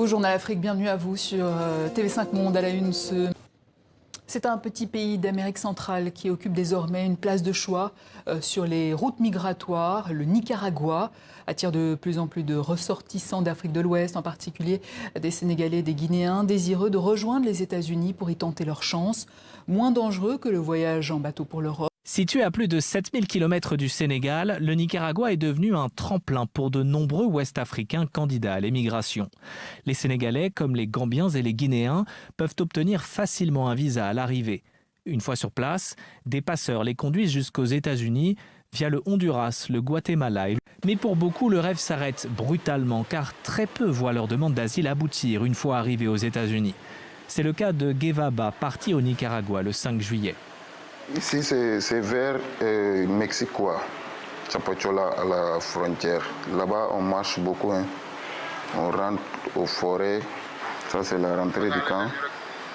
Nouveau journal Afrique, bienvenue à vous sur TV5 Monde à la une. C'est un petit pays d'Amérique centrale qui occupe désormais une place de choix sur les routes migratoires. Le Nicaragua attire de plus en plus de ressortissants d'Afrique de l'Ouest, en particulier des Sénégalais et des Guinéens, désireux de rejoindre les États-Unis pour y tenter leur chance. Moins dangereux que le voyage en bateau pour l'Europe. Situé à plus de 7000 km du Sénégal, le Nicaragua est devenu un tremplin pour de nombreux Ouest-Africains candidats à l'émigration. Les Sénégalais, comme les Gambiens et les Guinéens, peuvent obtenir facilement un visa à l'arrivée. Une fois sur place, des passeurs les conduisent jusqu'aux États-Unis via le Honduras, le Guatemala. Mais pour beaucoup, le rêve s'arrête brutalement car très peu voient leur demande d'asile aboutir une fois arrivés aux États-Unis. C'est le cas de Guevaba, parti au Nicaragua le 5 juillet. Ici, c'est vers Mexique, quoi. Chapochola, à la frontière. Là-bas, on marche beaucoup. Hein. On rentre aux forêts. Ça, c'est la rentrée du camp.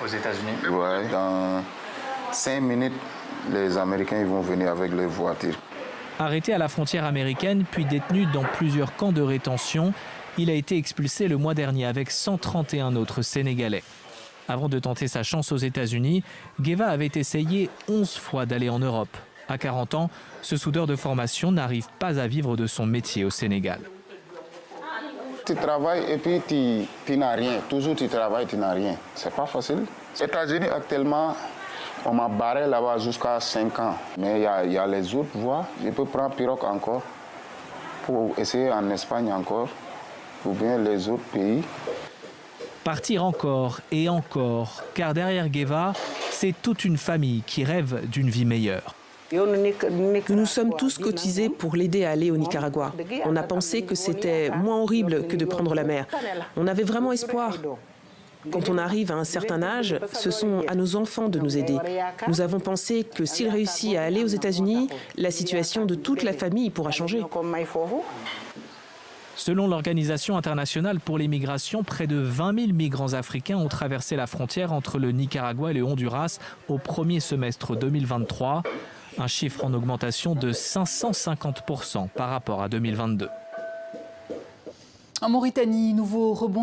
Aux États-Unis? Ouais. Dans 5 minutes, les Américains ils vont venir avec leurs voitures. Arrêté à la frontière américaine, puis détenu dans plusieurs camps de rétention, il a été expulsé le mois dernier avec 131 autres Sénégalais. Avant de tenter sa chance aux États-Unis, Gueva avait essayé 11 fois d'aller en Europe. À 40 ans, ce soudeur de formation n'arrive pas à vivre de son métier au Sénégal. Tu travailles et puis tu n'as rien. Toujours tu travailles, tu n'as rien. C'est pas facile. Aux États-Unis, actuellement, on m'a barré là-bas jusqu'à 5 ans. Mais il y a les autres voies. Je peux prendre pirogue encore pour essayer en Espagne encore, ou bien les autres pays. Partir encore et encore, car derrière Gueva, c'est toute une famille qui rêve d'une vie meilleure. Nous nous sommes tous cotisés pour l'aider à aller au Nicaragua. On a pensé que c'était moins horrible que de prendre la mer. On avait vraiment espoir. Quand on arrive à un certain âge, ce sont à nos enfants de nous aider. Nous avons pensé que s'il réussit à aller aux États-Unis, la situation de toute la famille pourra changer. Selon l'Organisation internationale pour les migrations, près de 20 000 migrants africains ont traversé la frontière entre le Nicaragua et le Honduras au premier semestre 2023, un chiffre en augmentation de 550% par rapport à 2022. En Mauritanie, nouveau rebond